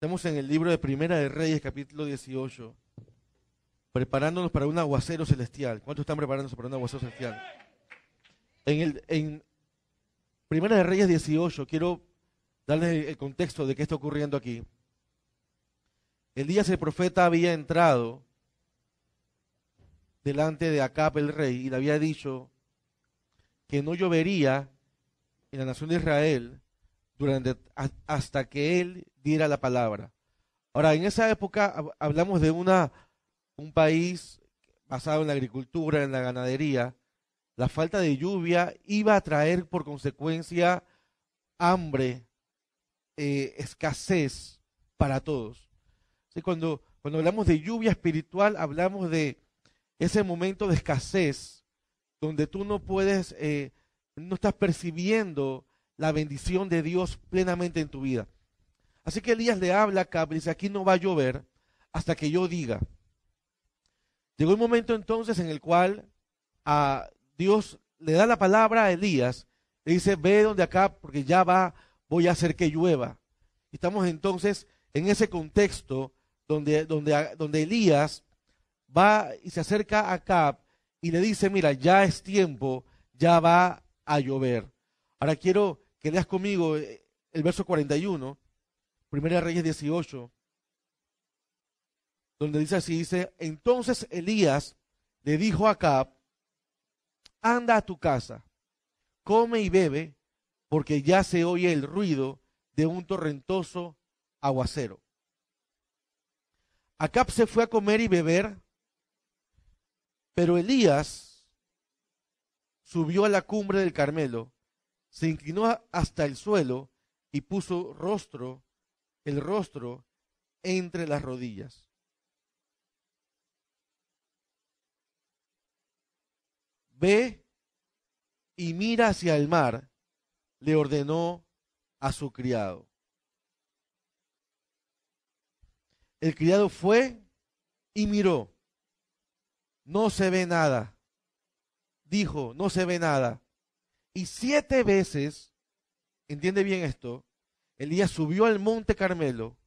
Estamos en el libro de Primera de Reyes, capítulo 18, preparándonos para un aguacero celestial. ¿Cuántos están preparándose para un aguacero celestial? En Primera de Reyes 18, quiero darles el contexto de qué está ocurriendo aquí. Elías el profeta había entrado delante de Acab el rey y le había dicho que no llovería en la nación de Israel hasta que él diera la palabra. Ahora, en esa época hablamos de un país basado en la agricultura, en la ganadería. La falta de lluvia iba a traer por consecuencia hambre, escasez para todos. ¿Sí? Cuando hablamos de lluvia espiritual, hablamos de ese momento de escasez donde tú no puedes, no estás percibiendo la bendición de Dios plenamente en tu vida. Así que Elías le habla acá, dice, aquí no va a llover hasta que yo diga. Llegó un momento entonces en el cual Dios le da la palabra a Elías, le dice, ve donde acá, porque voy a hacer que llueva. Estamos entonces en ese contexto donde Elías va y se acerca a Acab y le dice, mira, ya es tiempo, ya va a llover. Ahora quiero que leas conmigo el verso 41, Primera de Reyes 18, donde dice así, dice, entonces Elías le dijo a Acab, anda a tu casa, come y bebe, porque ya se oye el ruido de un torrentoso aguacero. Acab se fue a comer y beber, pero Elías subió a la cumbre del Carmelo, se inclinó hasta el suelo y puso el rostro entre las rodillas. Ve y mira hacia el mar, le ordenó a su criado. El criado fue y miró. No se ve nada. Dijo, no se ve nada. Y 7 veces, entiende bien esto, Elías subió al monte Carmelo,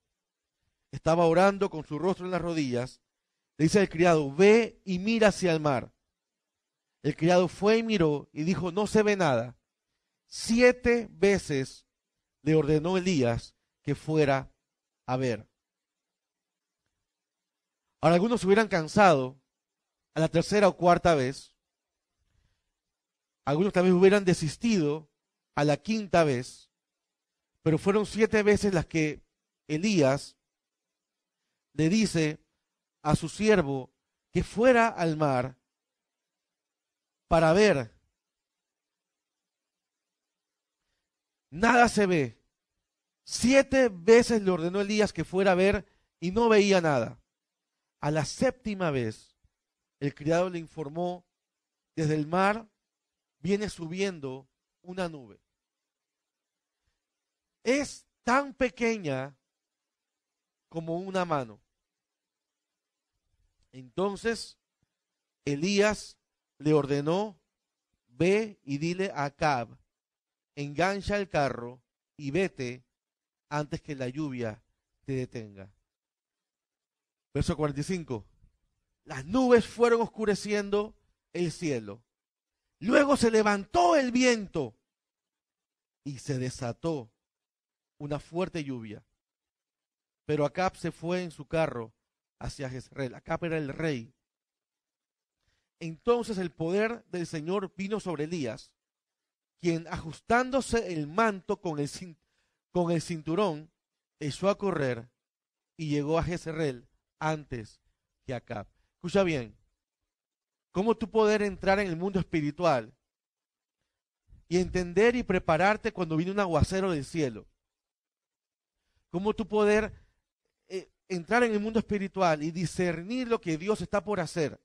estaba orando con su rostro en las rodillas, le dice al criado, ve y mira hacia el mar. El criado fue y miró y dijo, no se ve nada. 7 veces le ordenó Elías que fuera a ver. Ahora algunos se hubieran cansado a la 3ª o 4ª vez. Algunos tal vez hubieran desistido a la 5ª vez, pero fueron 7 veces las que Elías le dice a su siervo que fuera al mar para ver. Nada se ve. 7 veces le ordenó Elías que fuera a ver y no veía nada. A la 7ª vez, el criado le informó, desde el mar viene subiendo una nube. Es tan pequeña como una mano. Entonces Elías le ordenó, ve y dile a Acab, engancha el carro y vete antes que la lluvia te detenga. Verso 45. Las nubes fueron oscureciendo el cielo. Luego se levantó el viento y se desató una fuerte lluvia. Pero Acab se fue en su carro hacia Jezreel. Acab era el rey. Entonces el poder del Señor vino sobre Elías, quien ajustándose el manto con el cinturón, echó a correr y llegó a Jezreel antes que Acab. Escucha bien. ¿Cómo tú poder entrar en el mundo espiritual y entender y prepararte cuando viene un aguacero del cielo? ¿Cómo tú poder entrar en el mundo espiritual y discernir lo que Dios está por hacer?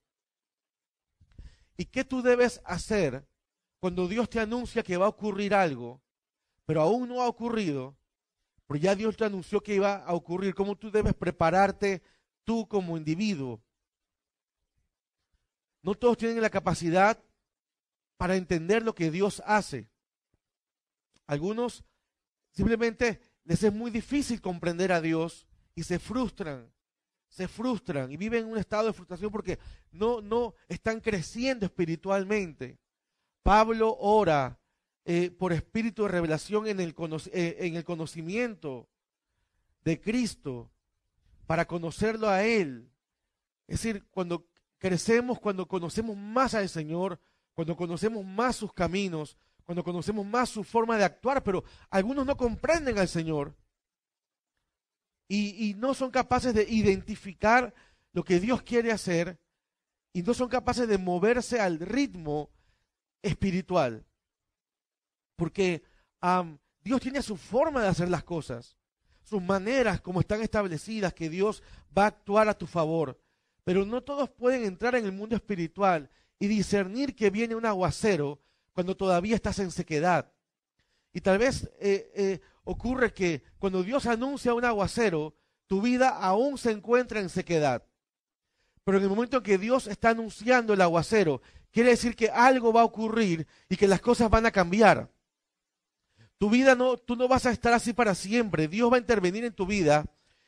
¿Y qué tú debes hacer cuando Dios te anuncia que va a ocurrir algo, pero aún no ha ocurrido, pero ya Dios te anunció que iba a ocurrir? ¿Cómo tú debes prepararte tú como individuo? No todos tienen la capacidad para entender lo que Dios hace. Algunos simplemente les es muy difícil comprender a Dios y se frustran y viven en un estado de frustración porque no están creciendo espiritualmente. Pablo ora por espíritu de revelación en el conocimiento de Cristo, para conocerlo a Él. Es decir, cuando crecemos, cuando conocemos más al Señor, cuando conocemos más sus caminos, cuando conocemos más su forma de actuar, pero algunos no comprenden al Señor y no son capaces de identificar lo que Dios quiere hacer y no son capaces de moverse al ritmo espiritual. Porque Dios tiene su forma de hacer las cosas, sus maneras como están establecidas, que Dios va a actuar a tu favor. Pero no todos pueden entrar en el mundo espiritual y discernir que viene un aguacero cuando todavía estás en sequedad. Y tal vez ocurre que cuando Dios anuncia un aguacero, tu vida aún se encuentra en sequedad. Pero en el momento en que Dios está anunciando el aguacero, quiere decir que algo va a ocurrir y que las cosas van a cambiar. Tu vida tú no vas a estar así para siempre. Dios va a intervenir en tu vida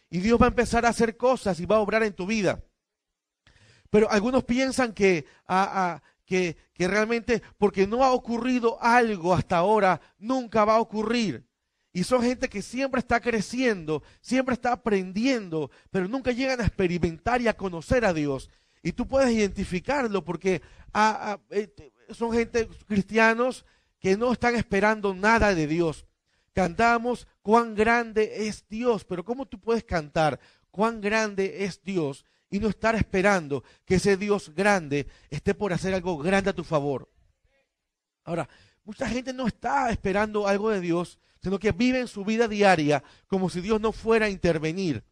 y Dios va a empezar a hacer cosas y va a obrar en tu vida. Pero algunos piensan que realmente porque no ha ocurrido algo hasta ahora, nunca va a ocurrir. Y son gente que siempre está creciendo, siempre está aprendiendo, pero nunca llegan a experimentar y a conocer a Dios. Y tú puedes identificarlo porque son gente cristianos que no están esperando nada de Dios. Cantamos cuán grande es Dios, pero ¿cómo tú puedes cantar cuán grande es Dios y no estar esperando que ese Dios grande esté por hacer algo grande a tu favor? Ahora, mucha gente no está esperando algo de Dios, sino que vive en su vida diaria como si Dios no fuera a intervenir.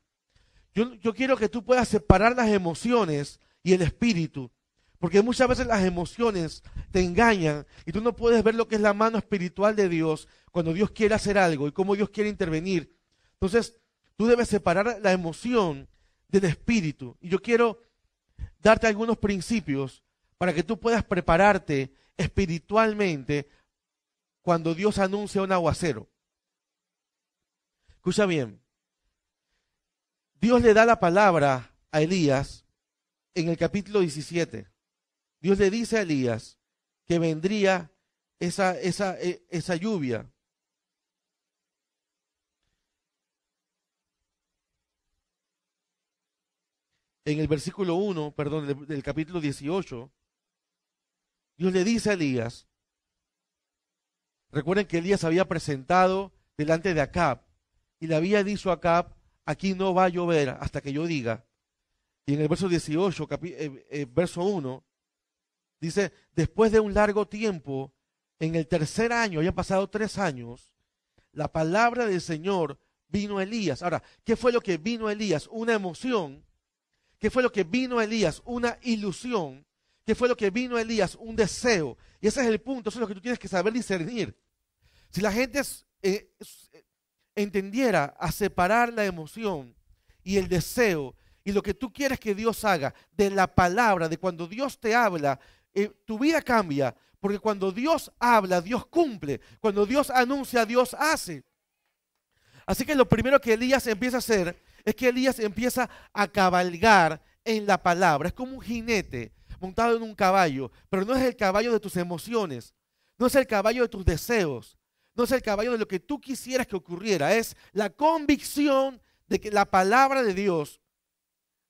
Yo quiero que tú puedas separar las emociones y el espíritu, porque muchas veces las emociones te engañan y tú no puedes ver lo que es la mano espiritual de Dios cuando Dios quiere hacer algo y cómo Dios quiere intervenir. Entonces, tú debes separar la emoción del espíritu. Y yo quiero darte algunos principios para que tú puedas prepararte espiritualmente cuando Dios anuncia un aguacero. Escucha bien. Dios le da la palabra a Elías en el capítulo 17. Dios le dice a Elías que vendría esa lluvia. En el versículo 1, perdón, del capítulo 18, Dios le dice a Elías, recuerden que Elías había presentado delante de Acab y le había dicho a Acab, aquí no va a llover hasta que yo diga. Y en el verso 18, verso 1, dice, después de un largo tiempo, en el tercer año, habían pasado 3 años, la palabra del Señor vino a Elías. Ahora, ¿qué fue lo que vino a Elías? Una emoción. ¿Qué fue lo que vino a Elías? Una ilusión. ¿Qué fue lo que vino a Elías? Un deseo. Y ese es el punto, eso es lo que tú tienes que saber discernir. Si la gente entendiera a separar la emoción y el deseo y lo que tú quieres que Dios haga de la palabra, de cuando Dios te habla, tu vida cambia, porque cuando Dios habla, Dios cumple. Cuando Dios anuncia, Dios hace. Así que lo primero que Elías empieza a hacer es que Elías empieza a cabalgar en la palabra. Es como un jinete montado en un caballo, pero no es el caballo de tus emociones, no es el caballo de tus deseos, no es el caballo de lo que tú quisieras que ocurriera, es la convicción de que la palabra de Dios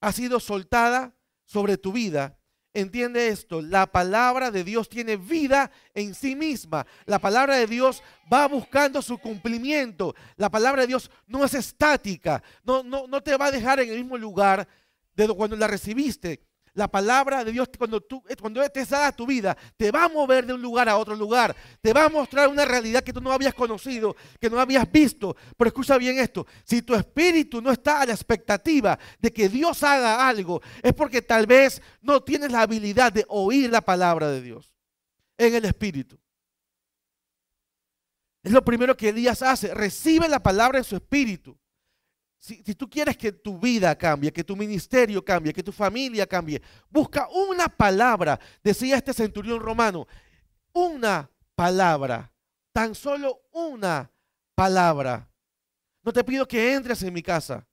ha sido soltada sobre tu vida. Entiende esto, la palabra de Dios tiene vida en sí misma. La palabra de Dios va buscando su cumplimiento. La palabra de Dios no es estática, no te va a dejar en el mismo lugar de cuando la recibiste. La palabra de Dios, cuando te da tu vida, te va a mover de un lugar a otro lugar. Te va a mostrar una realidad que tú no habías conocido, que no habías visto. Pero escucha bien esto, si tu espíritu no está a la expectativa de que Dios haga algo, es porque tal vez no tienes la habilidad de oír la palabra de Dios en el espíritu. Es lo primero que Elías hace, recibe la palabra en su espíritu. Si tú quieres que tu vida cambie, que tu ministerio cambie, que tu familia cambie, busca una palabra, decía este centurión romano, una palabra, tan solo una palabra. No te pido que entres en mi casa,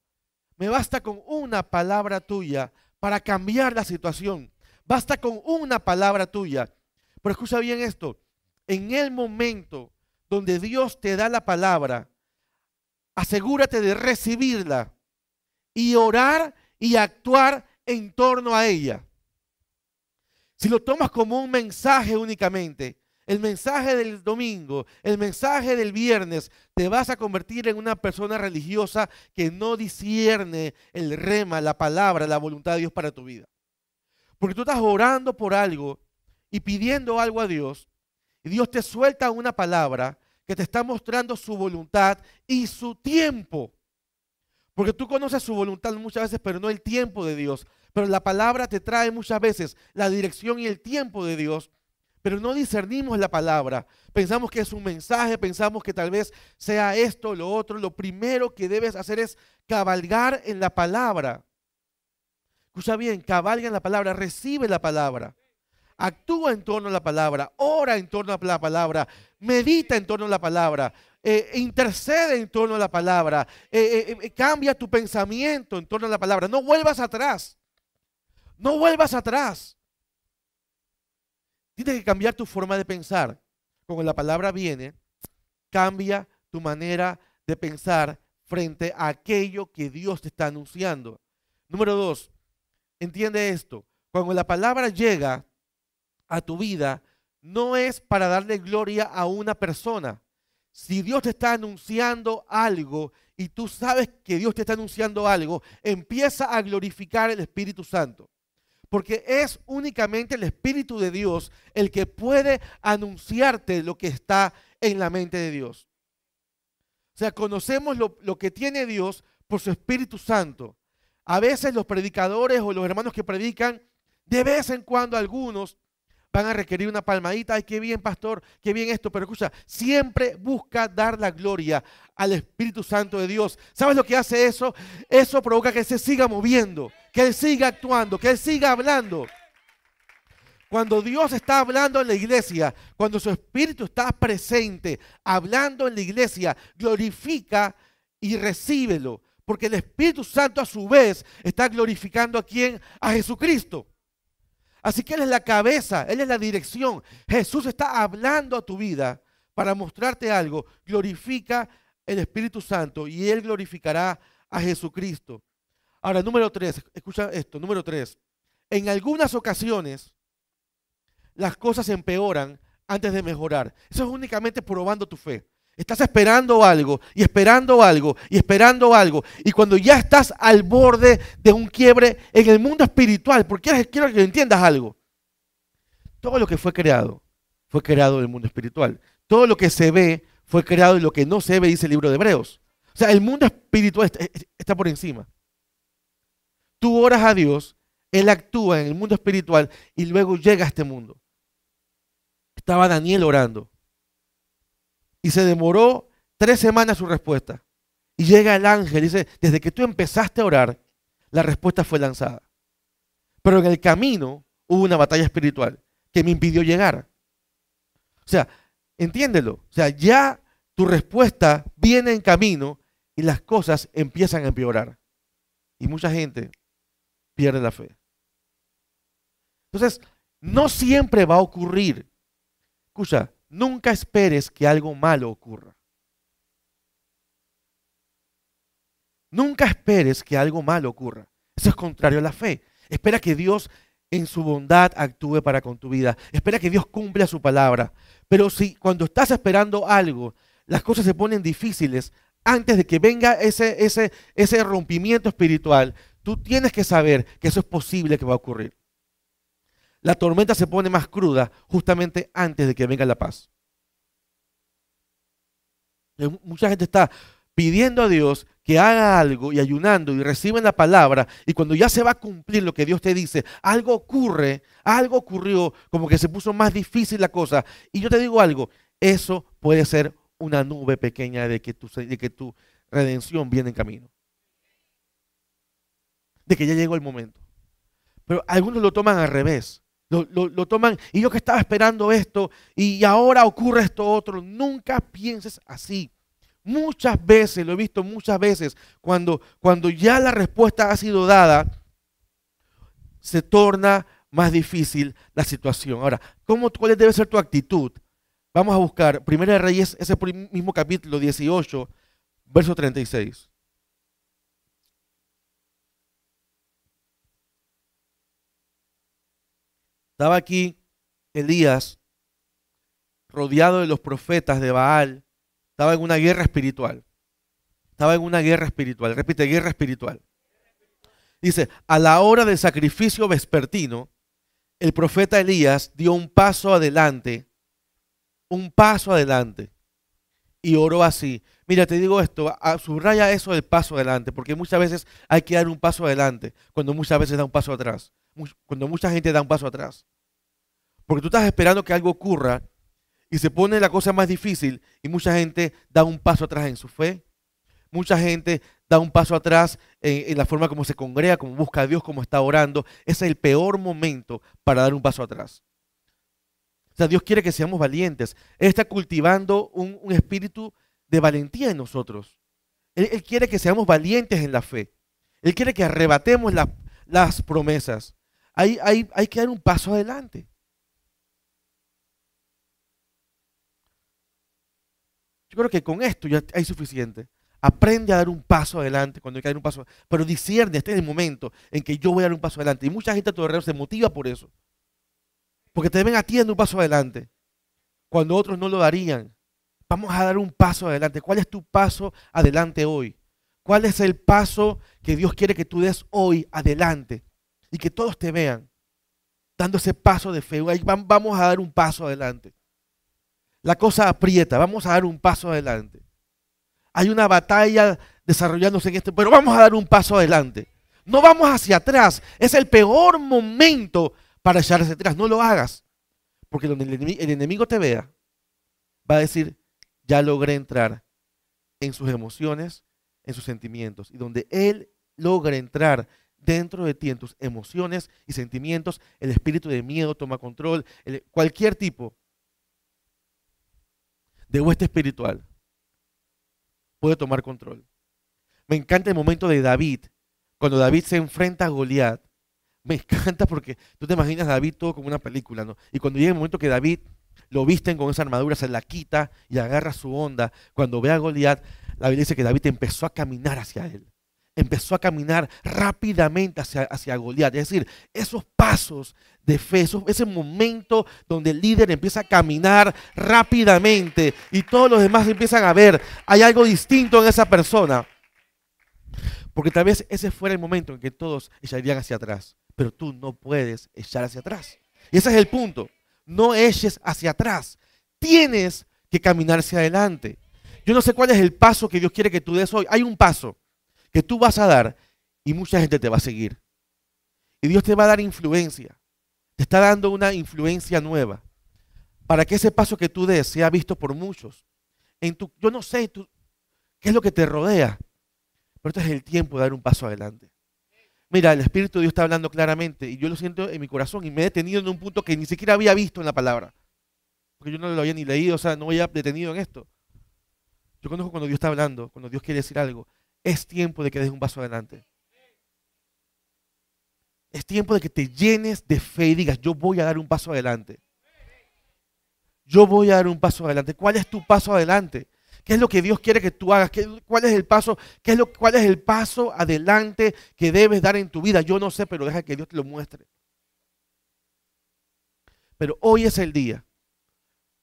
Me basta con una palabra tuya para cambiar la situación. Basta con una palabra tuya. Pero escucha bien esto. En el momento donde Dios te da la palabra, asegúrate de recibirla y orar y actuar en torno a ella. Si lo tomas como un mensaje únicamente, el mensaje del domingo, el mensaje del viernes, te vas a convertir en una persona religiosa que no discierne el rema, la palabra, la voluntad de Dios para tu vida. Porque tú estás orando por algo y pidiendo algo a Dios, y Dios te suelta una palabra que te está mostrando su voluntad y su tiempo. Porque tú conoces su voluntad muchas veces, pero no el tiempo de Dios. Pero la palabra te trae muchas veces la dirección y el tiempo de Dios, pero no discernimos la palabra. Pensamos que es un mensaje, pensamos que tal vez sea esto o lo otro. Lo primero que debes hacer es cabalgar en la palabra. Escucha bien, cabalga en la palabra, recibe la palabra. Actúa en torno a la palabra, ora en torno a la palabra, medita en torno a la palabra, intercede en torno a la palabra, cambia tu pensamiento en torno a la palabra. No vuelvas atrás, no vuelvas atrás. Tienes que cambiar tu forma de pensar. Cuando la palabra viene, cambia tu manera de pensar frente a aquello que Dios te está anunciando. Número 2, entiende esto. Cuando la palabra llega a tu vida, no es para darle gloria a una persona. Si Dios te está anunciando algo y tú sabes que Dios te está anunciando algo, empieza a glorificar el Espíritu Santo. Porque es únicamente el Espíritu de Dios el que puede anunciarte lo que está en la mente de Dios. O sea, conocemos lo que tiene Dios por su Espíritu Santo. A veces los predicadores o los hermanos que predican, de vez en cuando algunos van a requerir una palmadita. Ay, qué bien, pastor, qué bien esto. Pero escucha, siempre busca dar la gloria al Espíritu Santo de Dios. ¿Sabes lo que hace eso? Eso provoca que Él se siga moviendo, que Él siga actuando, que Él siga hablando. Cuando Dios está hablando en la iglesia, cuando su Espíritu está presente, hablando en la iglesia, glorifica y recíbelo. Porque el Espíritu Santo a su vez está glorificando ¿a quién? A Jesucristo. Así que Él es la cabeza, Él es la dirección. Jesús está hablando a tu vida para mostrarte algo. Glorifica el Espíritu Santo y Él glorificará a Jesucristo. Ahora, número 3, escucha esto, número 3. En algunas ocasiones las cosas empeoran antes de mejorar. Eso es únicamente probando tu fe. Estás esperando algo y esperando algo y esperando algo. Y cuando ya estás al borde de un quiebre en el mundo espiritual, porque quiero que entiendas algo. Todo lo que fue creado en el mundo espiritual. Todo lo que se ve fue creado y lo que no se ve, dice el libro de Hebreos. O sea, el mundo espiritual está por encima. Tú oras a Dios, Él actúa en el mundo espiritual y luego llega a este mundo. Estaba Daniel orando. Y se demoró 3 semanas su respuesta. Y llega el ángel y dice, desde que tú empezaste a orar, la respuesta fue lanzada. Pero en el camino hubo una batalla espiritual que me impidió llegar. O sea, entiéndelo. O sea, ya tu respuesta viene en camino y las cosas empiezan a empeorar. Y mucha gente pierde la fe. Entonces, no siempre va a ocurrir. Escucha, nunca esperes que algo malo ocurra. Nunca esperes que algo malo ocurra. Eso es contrario a la fe. Espera que Dios en su bondad actúe para con tu vida. Espera que Dios cumpla su palabra. Pero si cuando estás esperando algo, las cosas se ponen difíciles, antes de que venga ese rompimiento espiritual, tú tienes que saber que eso es posible que va a ocurrir. La tormenta se pone más cruda justamente antes de que venga la paz. Mucha gente está pidiendo a Dios que haga algo y ayunando y reciben la palabra, y cuando ya se va a cumplir lo que Dios te dice, algo ocurrió, como que se puso más difícil la cosa. Y yo te digo algo, eso puede ser una nube pequeña de que tu redención viene en camino. De que ya llegó el momento. Pero algunos lo toman al revés. Lo toman, y yo que estaba esperando esto, y ahora ocurre esto otro. Nunca pienses así. Muchas veces, lo he visto muchas veces, cuando ya la respuesta ha sido dada, se torna más difícil la situación. Ahora, ¿cuál debe ser tu actitud? Vamos a buscar Primera de Reyes, ese mismo capítulo 18, verso 36. Estaba aquí Elías rodeado de los profetas de Baal. Estaba en una guerra espiritual. Estaba en una guerra espiritual. Repite, guerra espiritual. Dice, a la hora del sacrificio vespertino, el profeta Elías dio un paso adelante, y oró así. Mira, te digo esto, subraya eso del paso adelante, porque muchas veces hay que dar un paso adelante, cuando muchas veces da un paso atrás, cuando mucha gente da un paso atrás. Porque tú estás esperando que algo ocurra y se pone la cosa más difícil y mucha gente da un paso atrás en su fe. Mucha gente da un paso atrás en la forma como se congrega, como busca a Dios, como está orando. Ese es el peor momento para dar un paso atrás. O sea, Dios quiere que seamos valientes. Él está cultivando un espíritu de valentía en nosotros. Él quiere que seamos valientes en la fe. Él quiere que arrebatemos las promesas. Hay que dar un paso adelante. Yo creo que con esto ya hay suficiente. Aprende a dar un paso adelante cuando hay que dar un paso. Pero discierne, este es el momento en que yo voy a dar un paso adelante. Y mucha gente a tu alrededor se motiva por eso. Porque te ven a ti dando un paso adelante, cuando otros no lo darían. Vamos a dar un paso adelante. ¿Cuál es tu paso adelante hoy? ¿Cuál es el paso que Dios quiere que tú des hoy adelante? Y que todos te vean dando ese paso de fe. Vamos a dar un paso adelante. La cosa aprieta, vamos a dar un paso adelante. Hay una batalla desarrollándose en pero vamos a dar un paso adelante. No vamos hacia atrás. Es el peor momento para echarse atrás. No lo hagas. Porque donde el enemigo te vea, va a decir, ya logré entrar en sus emociones, en sus sentimientos. Y donde él logra entrar dentro de ti, en tus emociones y sentimientos, el espíritu de miedo toma control, cualquier tipo de hueste espiritual puede tomar control. Me encanta el momento de David, cuando David se enfrenta a Goliat. Me encanta porque tú te imaginas a David todo como una película, ¿no? Y cuando llega el momento que David lo visten con esa armadura, se la quita y agarra su onda, cuando ve a Goliat, la Biblia dice que David empezó a caminar hacia él. Empezó a caminar rápidamente hacia Goliat. Es decir, esos pasos de fe, ese momento donde el líder empieza a caminar rápidamente y todos los demás empiezan a ver, hay algo distinto en esa persona. Porque tal vez ese fuera el momento en que todos echarían hacia atrás. Pero tú no puedes echar hacia atrás. Y ese es el punto. No eches hacia atrás. Tienes que caminar hacia adelante. Yo no sé cuál es el paso que Dios quiere que tú des hoy. Hay un paso que tú vas a dar y mucha gente te va a seguir. Y Dios te va a dar influencia. Te está dando una influencia nueva para que ese paso que tú des sea visto por muchos. Yo no sé qué es lo que te rodea, pero este es el tiempo de dar un paso adelante. Mira, el Espíritu de Dios está hablando claramente y yo lo siento en mi corazón y me he detenido en un punto que ni siquiera había visto en la palabra. Porque yo no lo había ni leído, o sea, no había detenido en esto. Yo conozco cuando Dios está hablando, cuando Dios quiere decir algo. Es tiempo de que des un paso adelante. Es tiempo de que te llenes de fe y digas, yo voy a dar un paso adelante. Yo voy a dar un paso adelante. ¿Cuál es tu paso adelante? ¿Qué es lo que Dios quiere que tú hagas? ¿Cuál es el paso? ¿Cuál es el paso adelante que debes dar en tu vida? Yo no sé, pero deja que Dios te lo muestre. Pero hoy es el día.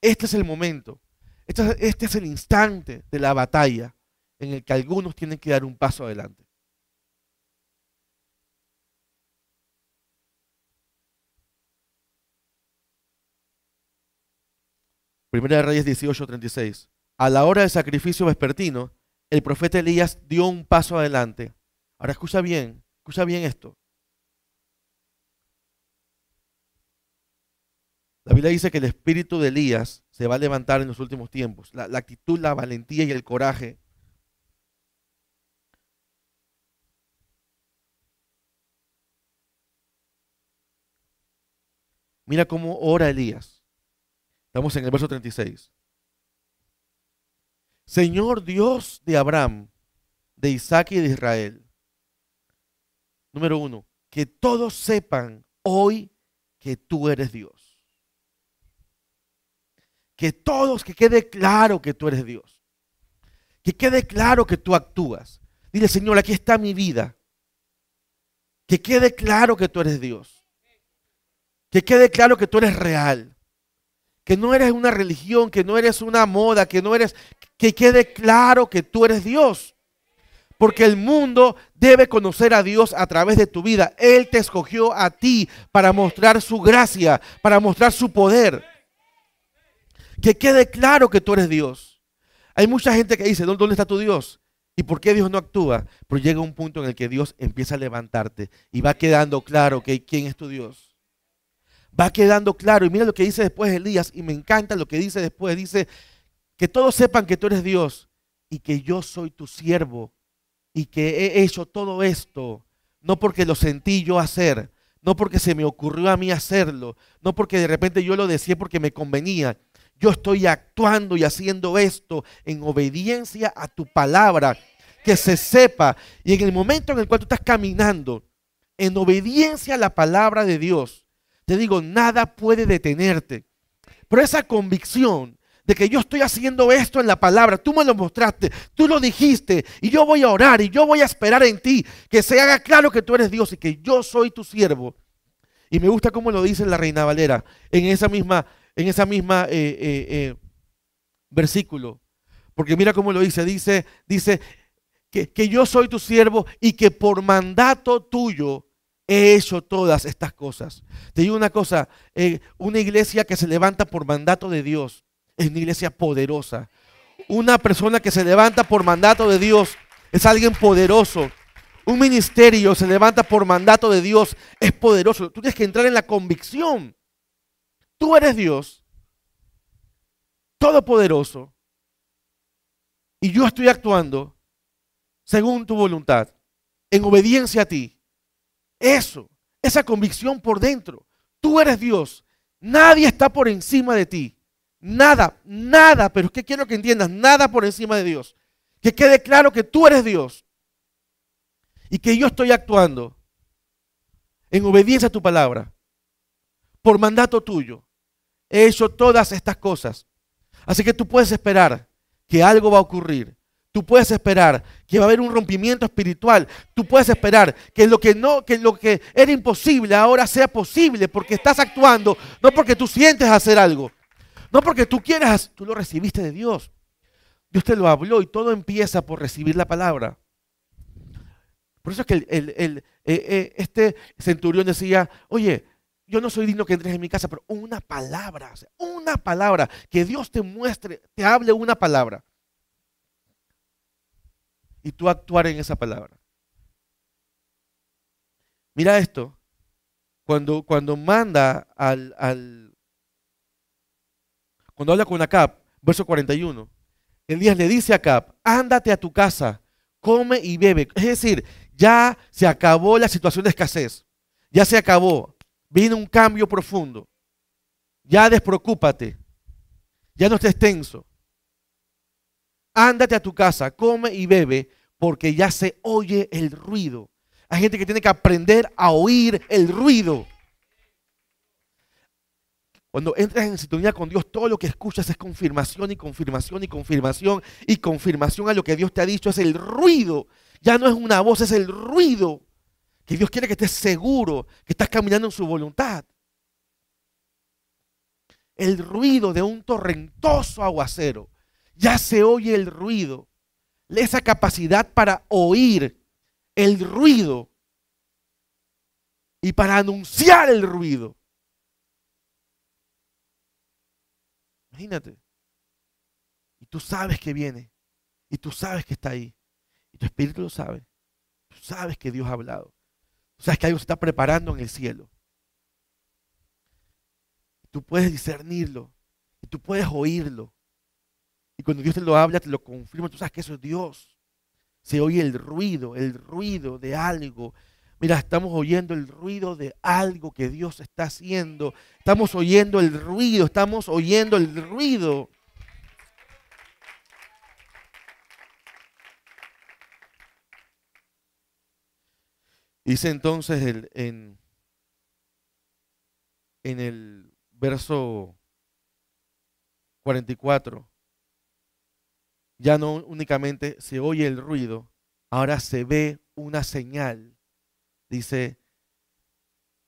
Este es el momento. Este es el instante de la batalla en el que algunos tienen que dar un paso adelante. Primera de Reyes 18:36. A la hora del sacrificio vespertino, el profeta Elías dio un paso adelante. Ahora escucha bien esto. La Biblia dice que el espíritu de Elías se va a levantar en los últimos tiempos. La actitud, la valentía y el coraje. Mira cómo ora Elías. Estamos en el verso 36. Señor Dios de Abraham, de Isaac y de Israel. Número 1, que todos sepan hoy que tú eres Dios. Que todos, que quede claro que tú eres Dios. Que quede claro que tú actúas. Dile, Señor, aquí está mi vida. Que quede claro que tú eres Dios. Que quede claro que tú eres real. Que no eres una religión, que no eres una moda, que no eres... Que quede claro que tú eres Dios. Porque el mundo debe conocer a Dios a través de tu vida. Él te escogió a ti para mostrar su gracia, para mostrar su poder. Que quede claro que tú eres Dios. Hay mucha gente que dice, ¿dónde está tu Dios? ¿Y por qué Dios no actúa? Pero llega un punto en el que Dios empieza a levantarte y va quedando claro que quién es tu Dios. Va quedando claro. Y mira lo que dice después Elías, y me encanta lo que dice después. Dice, que todos sepan que tú eres Dios y que yo soy tu siervo y que he hecho todo esto, no porque lo sentí yo hacer, no porque se me ocurrió a mí hacerlo, no porque de repente yo lo decía porque me convenía. Yo estoy actuando y haciendo esto en obediencia a tu palabra, que se sepa. Y en el momento en el cual tú estás caminando en obediencia a la palabra de Dios, te digo, nada puede detenerte. Pero esa convicción de que yo estoy haciendo esto en la palabra, tú me lo mostraste, tú lo dijiste, y yo voy a orar y yo voy a esperar en ti, que se haga claro que tú eres Dios y que yo soy tu siervo. Y me gusta cómo lo dice la Reina Valera en esa misma versículo, porque mira cómo lo dice que yo soy tu siervo y que por mandato tuyo he hecho todas estas cosas. Te digo una cosa, una iglesia que se levanta por mandato de Dios es una iglesia poderosa. Una persona que se levanta por mandato de Dios es alguien poderoso. Un ministerio se levanta por mandato de Dios, es poderoso. Tú tienes que entrar en la convicción. Tú eres Dios, todopoderoso, y yo estoy actuando según tu voluntad, en obediencia a ti. Eso, esa convicción por dentro. Tú eres Dios, nadie está por encima de ti. Nada, nada, pero es que quiero que entiendas, nada por encima de Dios. Que quede claro que tú eres Dios y que yo estoy actuando en obediencia a tu palabra, por mandato tuyo. He hecho todas estas cosas. Así que tú puedes esperar que algo va a ocurrir. Tú puedes esperar que va a haber un rompimiento espiritual. Tú puedes esperar que lo que era imposible ahora sea posible, porque estás actuando, no porque tú sientes hacer algo, no porque tú quieras, tú lo recibiste de Dios. Dios te lo habló y todo empieza por recibir la palabra. Por eso es que este centurión decía, oye, yo no soy digno que entres en mi casa, pero una palabra, o sea, una palabra, que Dios te muestre, te hable una palabra. Y tú actuar en esa palabra. Mira esto, cuando manda cuando habla con Acab, verso 41, Elías le dice a Acab, ándate a tu casa, come y bebe. Es decir, ya se acabó la situación de escasez, ya se acabó, viene un cambio profundo, ya despreocúpate, ya no estés tenso. Ándate a tu casa, come y bebe, porque ya se oye el ruido. Hay gente que tiene que aprender a oír el ruido. Cuando entras en sintonía con Dios, todo lo que escuchas es confirmación y confirmación y confirmación y confirmación a lo que Dios te ha dicho. Es el ruido. Ya no es una voz, es el ruido. Que Dios quiere que estés seguro, que estás caminando en su voluntad. El ruido de un torrentoso aguacero. Ya se oye el ruido. Esa capacidad para oír el ruido y para anunciar el ruido. Imagínate. Y tú sabes que viene. Y tú sabes que está ahí. Y tu espíritu lo sabe. Tú sabes que Dios ha hablado. Tú sabes que algo se está preparando en el cielo. Y tú puedes discernirlo. Y tú puedes oírlo. Y cuando Dios te lo habla, te lo confirma. Tú sabes que eso es Dios. Se oye el ruido de algo. Mira, estamos oyendo el ruido de algo que Dios está haciendo. Estamos oyendo el ruido, estamos oyendo el ruido. Dice entonces en el verso 44, ya no únicamente se oye el ruido, ahora se ve una señal. Dice,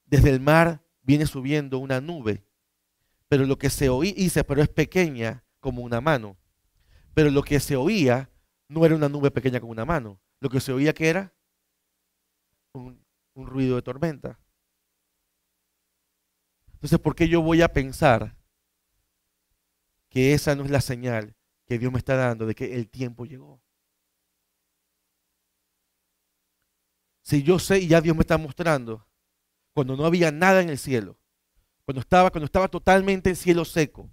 desde el mar viene subiendo una nube, pero lo que se oía, dice, pero es pequeña como una mano. Pero lo que se oía no era una nube pequeña como una mano. Lo que se oía que era un ruido de tormenta. Entonces, ¿por qué yo voy a pensar que esa no es la señal que Dios me está dando de que el tiempo llegó? Si yo sé y ya Dios me está mostrando, cuando no había nada en el cielo, cuando estaba totalmente el cielo seco,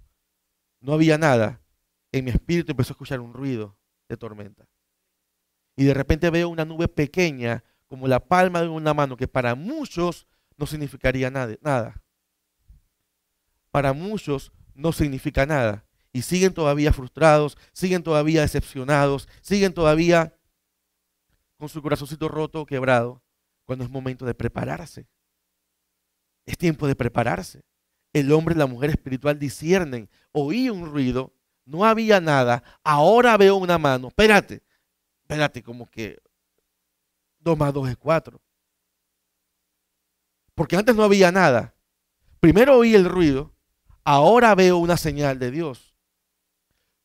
no había nada, en mi espíritu empezó a escuchar un ruido de tormenta. Y de repente veo una nube pequeña, como la palma de una mano, que para muchos no significaría nada. Para muchos no significa nada. Y siguen todavía frustrados, siguen todavía decepcionados, siguen todavía con su corazoncito roto o quebrado, cuando es momento de prepararse. Es tiempo de prepararse. El hombre y la mujer espiritual disciernen. Oí un ruido, no había nada, ahora veo una mano. Espérate, como que 2 más 2 es 4. Porque antes no había nada. Primero oí el ruido, ahora veo una señal de Dios.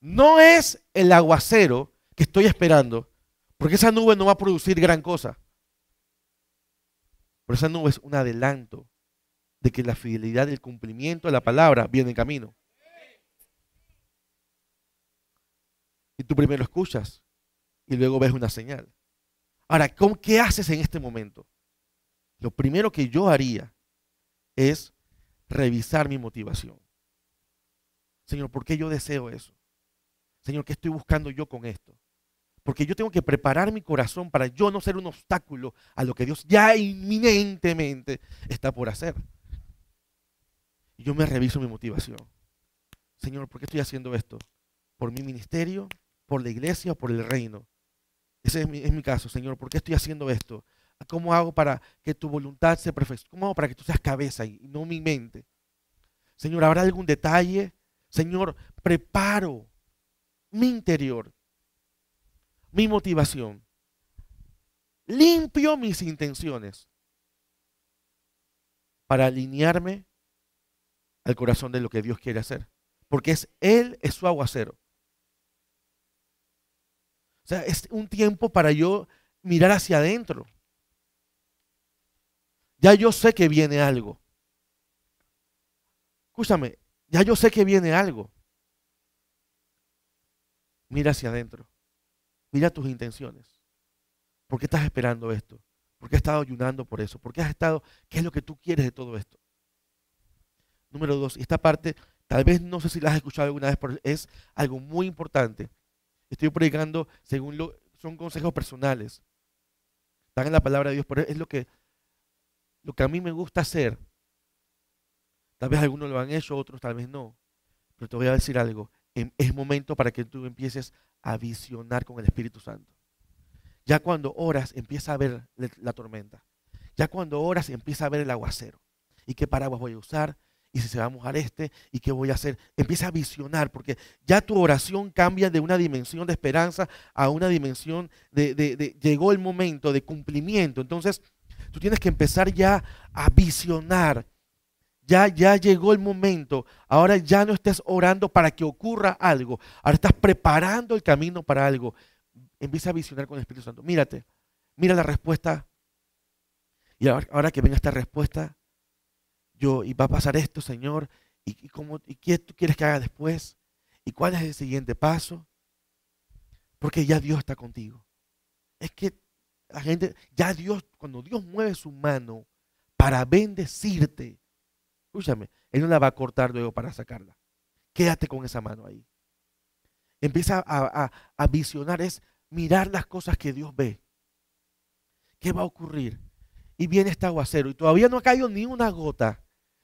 No es el aguacero que estoy esperando, porque esa nube no va a producir gran cosa. Pero esa nube es un adelanto de que la fidelidad y el cumplimiento de la palabra viene en camino. Y tú primero escuchas y luego ves una señal. Ahora, ¿qué haces en este momento? Lo primero que yo haría es revisar mi motivación. Señor, ¿por qué yo deseo eso? Señor, ¿qué estoy buscando yo con esto? Porque yo tengo que preparar mi corazón para yo no ser un obstáculo a lo que Dios ya inminentemente está por hacer. Y yo me reviso mi motivación. Señor, ¿por qué estoy haciendo esto? ¿Por mi ministerio? ¿Por la iglesia o por el reino? Ese es mi caso, Señor. ¿Por qué estoy haciendo esto? ¿Cómo hago para que tu voluntad se perfeccione? ¿Cómo hago para que tú seas cabeza y no mi mente? Señor, ¿habrá algún detalle? Señor, preparo mi interior, mi motivación. Limpio mis intenciones para alinearme al corazón de lo que Dios quiere hacer. Porque Él es su aguacero. O sea, es un tiempo para yo mirar hacia adentro. Ya yo sé que viene algo. Escúchame, ya yo sé que viene algo. Mira hacia adentro. Mira tus intenciones. ¿Por qué estás esperando esto? ¿Por qué has estado ayunando por eso? ¿Por qué has estado? ¿Qué es lo que tú quieres de todo esto? Número 2, y esta parte, tal vez no sé si la has escuchado alguna vez, pero es algo muy importante. Estoy predicando son consejos personales. Están en la palabra de Dios, pero es lo que a mí me gusta hacer. Tal vez algunos lo han hecho, otros tal vez no. Pero te voy a decir algo. Es momento para que tú empieces a visionar con el Espíritu Santo. Ya cuando oras, empieza a ver la tormenta. Ya cuando oras, empieza a ver el aguacero. ¿Y qué paraguas voy a usar? ¿Y si se va a mojar este? ¿Y qué voy a hacer? Empieza a visionar, porque ya tu oración cambia de una dimensión de esperanza a una dimensión llegó el momento de cumplimiento. Entonces, tú tienes que empezar ya a visionar. Ya llegó el momento. Ahora ya no estés orando para que ocurra algo. Ahora estás preparando el camino para algo. Empieza a visionar con el Espíritu Santo. Mira la respuesta. Y ahora que venga esta respuesta, y va a pasar esto, Señor, y qué tú quieres que haga después, y cuál es el siguiente paso, porque ya Dios está contigo. Es que la gente, cuando Dios mueve su mano para bendecirte, escúchame, Él no la va a cortar luego para sacarla. Quédate con esa mano ahí. Empieza a visionar, es mirar las cosas que Dios ve. ¿Qué va a ocurrir? Y viene este aguacero y todavía no ha caído ni una gota,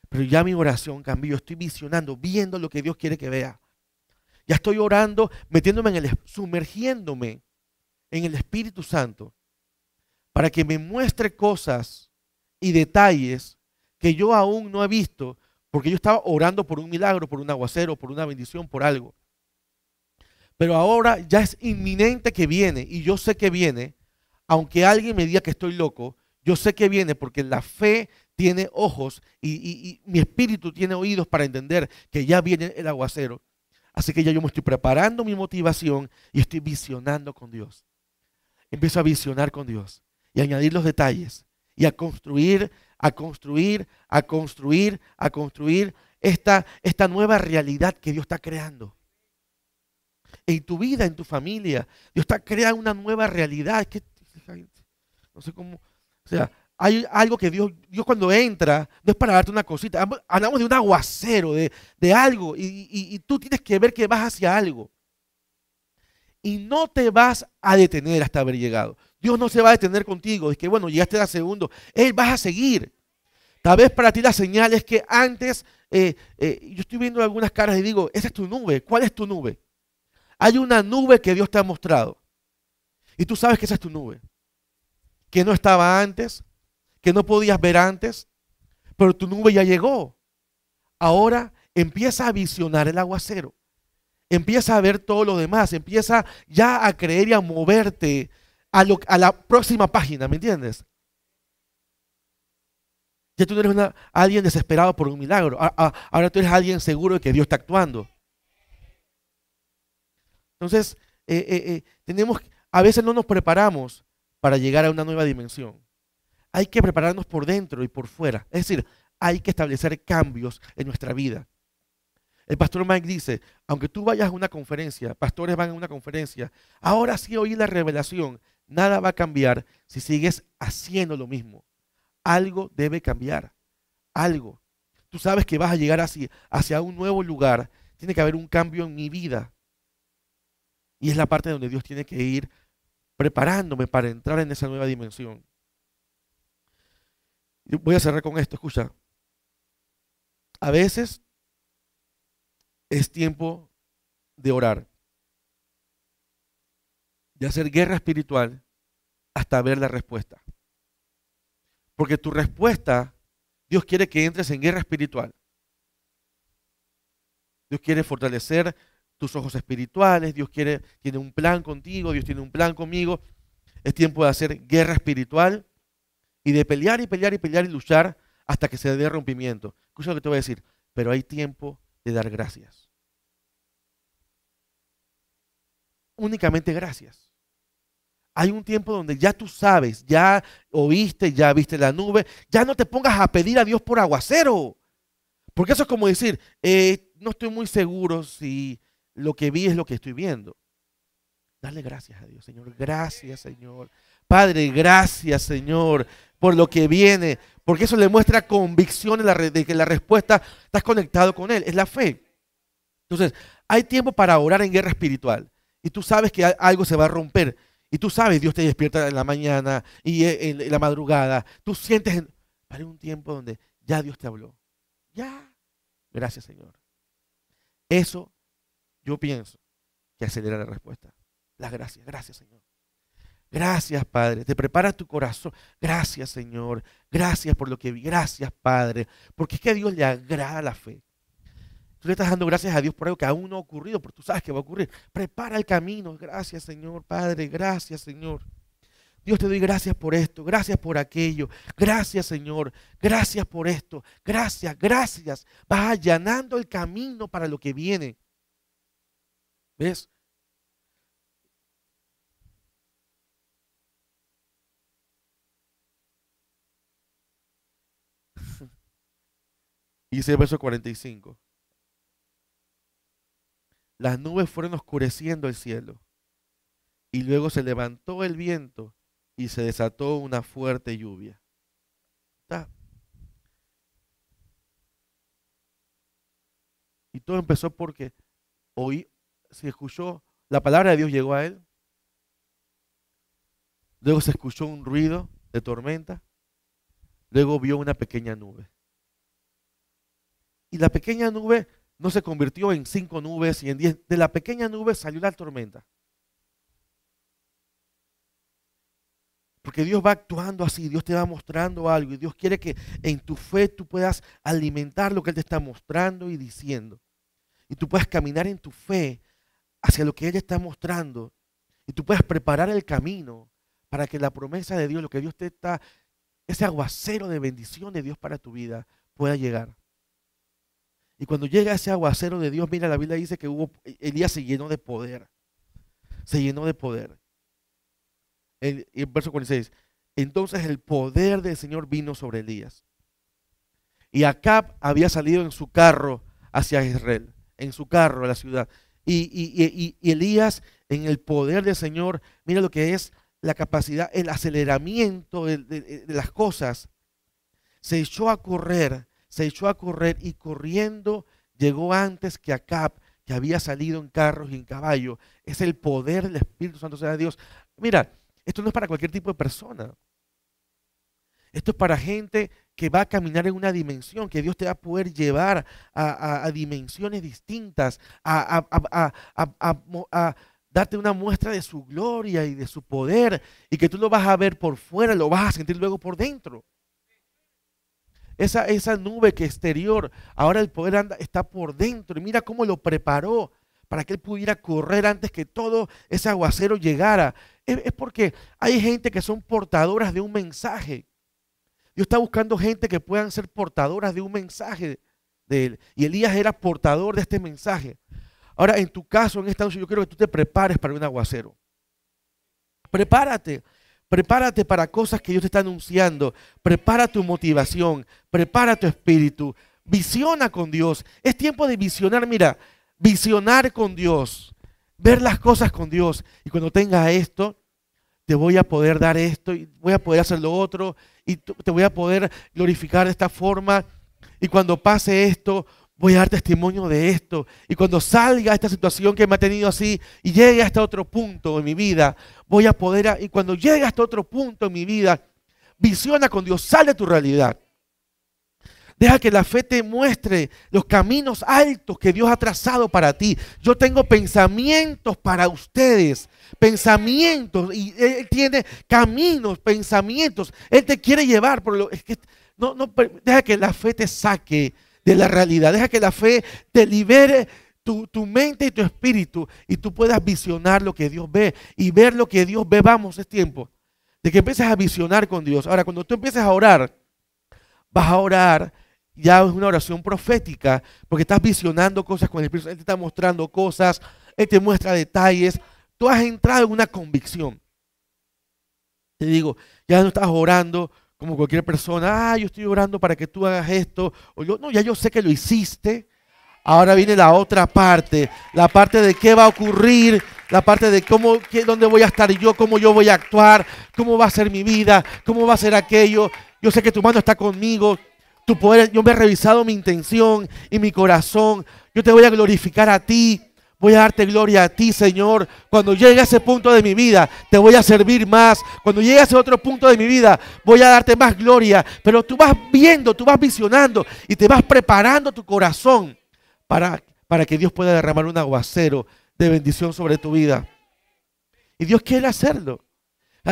pero ya mi oración cambió. Estoy visionando, viendo lo que Dios quiere que vea. Ya estoy orando, sumergiéndome en el Espíritu Santo para que me muestre cosas y detalles que yo aún no he visto, porque yo estaba orando por un milagro, por un aguacero, por una bendición, por algo. Pero ahora ya es inminente que viene, y yo sé que viene, aunque alguien me diga que estoy loco, yo sé que viene porque la fe tiene ojos y mi espíritu tiene oídos para entender que ya viene el aguacero. Así que ya yo me estoy preparando mi motivación y estoy visionando con Dios. Empiezo a visionar con Dios y a añadir los detalles y a construir, a construir, a construir, a construir esta nueva realidad que Dios está creando. En tu vida, en tu familia, Dios está creando una nueva realidad. No sé cómo, o sea, hay algo que Dios cuando entra, no es para darte una cosita, hablamos de un aguacero, de algo, y tú tienes que ver que vas hacia algo. Y no te vas a detener hasta haber llegado. Dios no se va a detener contigo. Es que bueno, llegaste a segundo. Él vas a seguir. Tal vez para ti la señal es que antes, yo estoy viendo algunas caras y digo, esa es tu nube. ¿Cuál es tu nube? Hay una nube que Dios te ha mostrado. Y tú sabes que esa es tu nube. Que no estaba antes, que no podías ver antes, pero tu nube ya llegó. Ahora empieza a visionar el aguacero. Empieza a ver todo lo demás, empieza ya a creer y a moverte a la próxima página, ¿me entiendes? Ya tú no eres alguien desesperado por un milagro, ahora tú eres alguien seguro de que Dios está actuando. Entonces, a veces no nos preparamos para llegar a una nueva dimensión. Hay que prepararnos por dentro y por fuera, es decir, hay que establecer cambios en nuestra vida. El pastor Mike dice, aunque tú vayas a una conferencia, pastores van a una conferencia, ahora sí oí la revelación, nada va a cambiar si sigues haciendo lo mismo. Algo debe cambiar, algo. Tú sabes que vas a llegar hacia un nuevo lugar, tiene que haber un cambio en mi vida. Y es la parte donde Dios tiene que ir preparándome para entrar en esa nueva dimensión. Yo voy a cerrar con esto, escucha. A veces es tiempo de orar, de hacer guerra espiritual hasta ver la respuesta. Porque tu respuesta, Dios quiere que entres en guerra espiritual. Dios quiere fortalecer tus ojos espirituales, tiene un plan contigo, Dios tiene un plan conmigo. Es tiempo de hacer guerra espiritual y de pelear y pelear y pelear y luchar hasta que se dé rompimiento. Escucha lo que te voy a decir, pero hay tiempo de dar gracias. Únicamente gracias. Hay un tiempo donde ya tú sabes, ya oíste, ya viste la nube, ya no te pongas a pedir a Dios por aguacero. Porque eso es como decir, no estoy muy seguro si lo que vi es lo que estoy viendo. Dale gracias a Dios, Señor. Gracias, Señor. Padre, gracias, Señor, por lo que viene. Porque eso le muestra convicción de que la respuesta estás conectado con Él. Es la fe. Entonces, hay tiempo para orar en guerra espiritual. Y tú sabes que algo se va a romper. Y tú sabes, Dios te despierta en la mañana y en la madrugada. Tú sientes, para un tiempo donde ya Dios te habló. Ya. Gracias, Señor. Eso yo pienso que acelera la respuesta. Las gracias. Gracias, Señor. Gracias, Padre. Te preparas tu corazón. Gracias, Señor. Gracias por lo que vi. Gracias, Padre. Porque es que a Dios le agrada la fe. Tú le estás dando gracias a Dios por algo que aún no ha ocurrido, pero tú sabes que va a ocurrir. Prepara el camino. Gracias, Señor, Padre. Gracias, Señor. Dios, te doy gracias por esto. Gracias por aquello. Gracias, Señor. Gracias por esto. Gracias, gracias. Vas allanando el camino para lo que viene. ¿Ves? Dice el verso 45. Las nubes fueron oscureciendo el cielo, y luego se levantó el viento y se desató una fuerte lluvia. ¿Está? Y todo empezó porque se escuchó, la palabra de Dios llegó a él, luego se escuchó un ruido de tormenta, luego vio una pequeña nube. Y la pequeña nube no se convirtió en 5 nubes y en 10. De la pequeña nube salió la tormenta. Porque Dios va actuando así, Dios te va mostrando algo y Dios quiere que en tu fe tú puedas alimentar lo que Él te está mostrando y diciendo. Y tú puedas caminar en tu fe hacia lo que Él te está mostrando. Y tú puedas preparar el camino para que la promesa de Dios, lo que Dios te está, ese aguacero de bendición de Dios para tu vida pueda llegar. Y cuando llega ese aguacero de Dios, mira, la Biblia dice que Elías se llenó de poder. Se llenó de poder. En verso 46, entonces el poder del Señor vino sobre Elías. Y Acab había salido en su carro hacia Israel, en su carro a la ciudad. Y Elías, en el poder del Señor, mira lo que es la capacidad, el aceleramiento de las cosas. Se echó a correr y corriendo llegó antes que Acab, que había salido en carros y en caballo. Es el poder del Espíritu Santo, sea Dios. Mira, esto no es para cualquier tipo de persona. Esto es para gente que va a caminar en una dimensión, que Dios te va a poder llevar a dimensiones distintas, a darte una muestra de su gloria y de su poder, y que tú lo vas a ver por fuera, lo vas a sentir luego por dentro. Esa nube que exterior, ahora el poder está por dentro, y mira cómo lo preparó para que él pudiera correr antes que todo ese aguacero llegara. Es porque hay gente que son portadoras de un mensaje. Dios está buscando gente que puedan ser portadoras de un mensaje de Él. Y Elías era portador de este mensaje. Ahora, en tu caso, en esta noche, yo quiero que tú te prepares para un aguacero. Prepárate. Prepárate para cosas que Dios te está anunciando. Prepara tu motivación. Prepara tu espíritu. Visiona con Dios. Es tiempo de visionar. Mira, visionar con Dios. Ver las cosas con Dios. Y cuando tengas esto, te voy a poder dar esto y voy a poder hacer lo otro y te voy a poder glorificar de esta forma, y cuando pase esto voy a dar testimonio de esto, y cuando salga esta situación que me ha tenido así y llegue hasta otro punto en mi vida, voy a poder, y cuando llegue hasta otro punto en mi vida, visiona con Dios, sal de tu realidad. Deja que la fe te muestre los caminos altos que Dios ha trazado para ti. Yo tengo pensamientos para ustedes, pensamientos, y Él tiene caminos, pensamientos. Él te quiere llevar, deja que la fe te saque de la realidad. Deja que la fe te libere tu mente y tu espíritu, y tú puedas visionar lo que Dios ve y ver lo que Dios ve. Vamos, es tiempo de que empieces a visionar con Dios. Ahora, cuando tú empieces a orar, vas a orar. Ya es una oración profética, porque estás visionando cosas con el Espíritu. Él te está mostrando cosas, Él te muestra detalles. Tú has entrado en una convicción. Te digo, ya no estás orando como cualquier persona. Yo estoy orando para que tú hagas esto. No, ya yo sé que lo hiciste. Ahora viene la otra parte, la parte de qué va a ocurrir, la parte de dónde voy a estar yo, cómo yo voy a actuar, cómo va a ser mi vida, cómo va a ser aquello. Yo sé que tu mano está conmigo. Tu poder, yo me he revisado mi intención y mi corazón. Yo te voy a glorificar a ti. Voy a darte gloria a ti, Señor. Cuando llegue a ese punto de mi vida, te voy a servir más. Cuando llegue a ese otro punto de mi vida, voy a darte más gloria. Pero tú vas viendo, tú vas visionando y te vas preparando tu corazón para que Dios pueda derramar un aguacero de bendición sobre tu vida. Y Dios quiere hacerlo.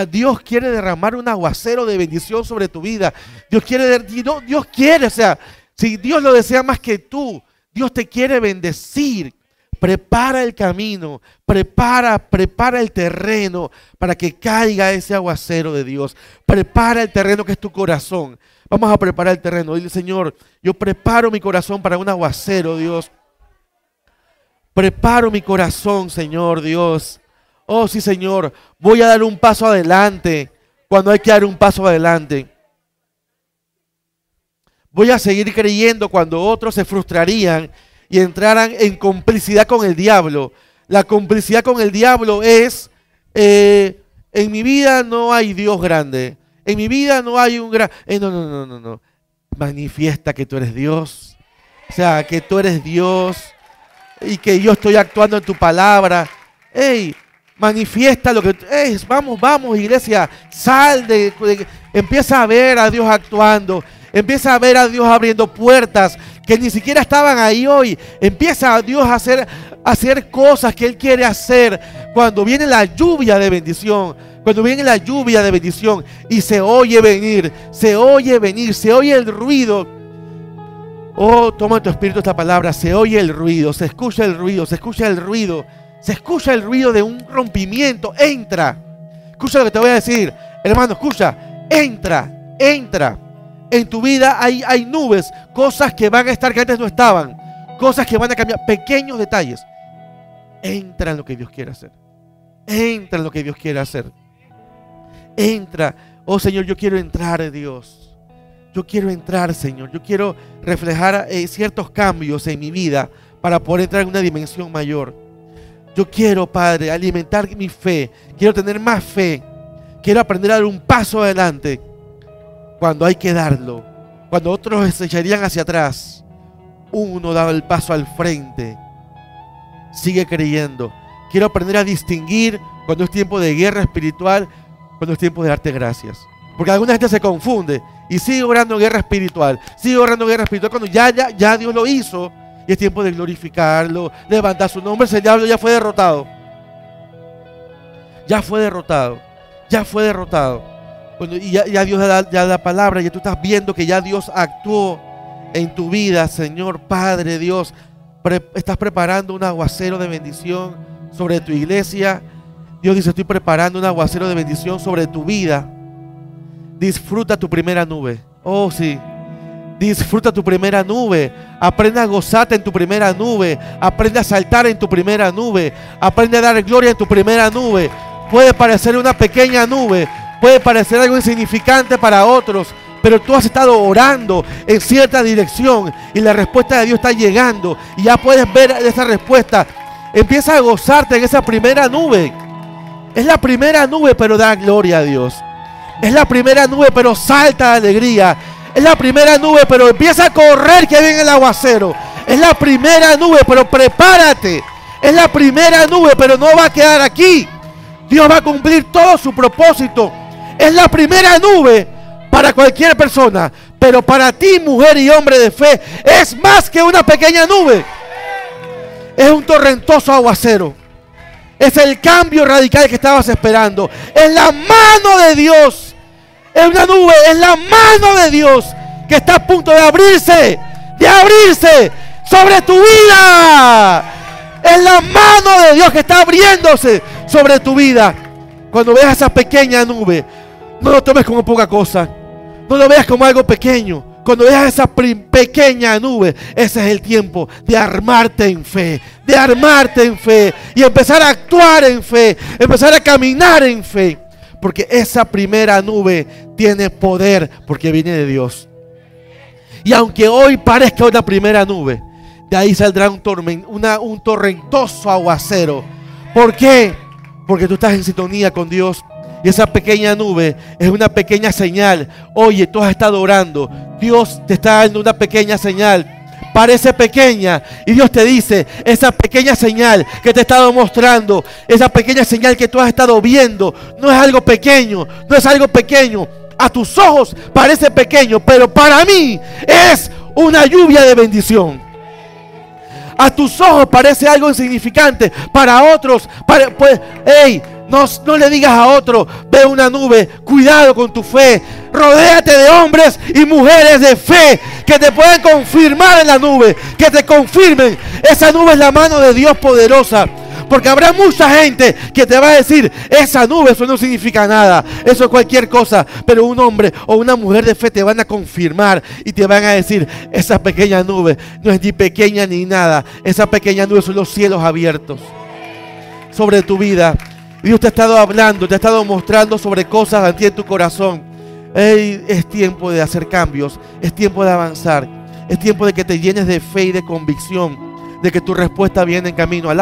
Dios quiere derramar un aguacero de bendición sobre tu vida. Dios quiere, o sea, si Dios lo desea más que tú, Dios te quiere bendecir. Prepara el camino, prepara el terreno para que caiga ese aguacero de Dios. Prepara el terreno que es tu corazón. Vamos a preparar el terreno. Dile, Señor, yo preparo mi corazón para un aguacero, Dios. Preparo mi corazón, Señor, Dios. Oh, sí, Señor, voy a dar un paso adelante cuando hay que dar un paso adelante. Voy a seguir creyendo cuando otros se frustrarían y entraran en complicidad con el diablo. La complicidad con el diablo es, en mi vida no hay Dios grande. En mi vida no hay un gran... No. Manifiesta que tú eres Dios. O sea, que tú eres Dios y que yo estoy actuando en tu palabra. Manifiesta lo que es. Vamos, iglesia. Empieza a ver a Dios actuando. Empieza a ver a Dios abriendo puertas que ni siquiera estaban ahí hoy. Empieza a Dios a hacer cosas que Él quiere hacer cuando viene la lluvia de bendición. Cuando viene la lluvia de bendición y se oye venir, se oye el ruido. Oh, toma en tu espíritu esta palabra, se oye el ruido, se escucha el ruido, se escucha el ruido, se escucha el ruido de un rompimiento. Entra. Escucha lo que te voy a decir, hermano, escucha. Entra. En tu vida hay nubes, cosas que van a estar que antes no estaban, cosas que van a cambiar, pequeños detalles. Entra en lo que Dios quiere hacer. Entra en lo que Dios quiere hacer. Entra. Oh Señor, yo quiero entrar, Dios. Yo quiero entrar, Señor. Yo quiero reflejar ciertos cambios en mi vida para poder entrar en una dimensión mayor. Yo quiero, Padre, alimentar mi fe. Quiero tener más fe. Quiero aprender a dar un paso adelante cuando hay que darlo. Cuando otros se echarían hacia atrás, uno da el paso al frente. Sigue creyendo. Quiero aprender a distinguir cuando es tiempo de guerra espiritual, cuando es tiempo de darte gracias. Porque alguna gente se confunde y sigue orando guerra espiritual. Sigue orando guerra espiritual cuando ya Dios lo hizo y es tiempo de glorificarlo, levantar su nombre. El diablo ya fue derrotado. Ya fue derrotado. Ya fue derrotado. Cuando ya Dios da la palabra, ya tú estás viendo que ya Dios actuó en tu vida, Señor Padre Dios. Estás preparando un aguacero de bendición sobre tu iglesia. Dios dice, estoy preparando un aguacero de bendición sobre tu vida. Disfruta tu primera nube. Oh, sí. Disfruta tu primera nube. Aprende a gozarte en tu primera nube. Aprende a saltar en tu primera nube. Aprende a dar gloria en tu primera nube. Puede parecer una pequeña nube. Puede parecer algo insignificante para otros. Pero tú has estado orando en cierta dirección y la respuesta de Dios está llegando. Y ya puedes ver esa respuesta. Empieza a gozarte en esa primera nube. Es la primera nube, pero da gloria a Dios. Es la primera nube, pero salta de alegría. Es la primera nube, pero empieza a correr que viene el aguacero. Es la primera nube, pero prepárate. Es la primera nube, pero no va a quedar aquí. Dios va a cumplir todo su propósito. Es la primera nube para cualquier persona, pero para ti, mujer y hombre de fe, es más que una pequeña nube. Es un torrentoso aguacero. Es el cambio radical que estabas esperando. Es la mano de Dios. Es una nube, es la mano de Dios que está a punto de abrirse sobre tu vida. Es la mano de Dios que está abriéndose sobre tu vida. Cuando veas esa pequeña nube, no lo tomes como poca cosa. No lo veas como algo pequeño. Cuando veas esa pequeña nube, ese es el tiempo de armarte en fe. De armarte en fe. Y empezar a actuar en fe. Empezar a caminar en fe. Porque esa primera nube tiene poder. Porque viene de Dios. Y aunque hoy parezca una primera nube, de ahí saldrá un torrentoso aguacero. ¿Por qué? Porque tú estás en sintonía con Dios. Y esa pequeña nube es una pequeña señal. Oye, tú has estado orando. Dios te está dando una pequeña señal. Parece pequeña. Y Dios te dice, esa pequeña señal que te he estado mostrando, esa pequeña señal que tú has estado viendo, no es algo pequeño. No es algo pequeño. A tus ojos parece pequeño, pero para mí es una lluvia de bendición. A tus ojos parece algo insignificante. Para otros, no le digas a otro, ve una nube, cuidado con tu fe. Rodéate de hombres y mujeres de fe que te pueden confirmar en la nube, que te confirmen. Esa nube es la mano de Dios poderosa. Porque habrá mucha gente que te va a decir, esa nube, eso no significa nada, eso es cualquier cosa. Pero un hombre o una mujer de fe te van a confirmar y te van a decir, esa pequeña nube no es ni pequeña ni nada. Esa pequeña nube son los cielos abiertos sobre tu vida. Dios te ha estado hablando, te ha estado mostrando sobre cosas aquí en tu corazón. Es tiempo de hacer cambios, es tiempo de avanzar, es tiempo de que te llenes de fe y de convicción de que tu respuesta viene en camino.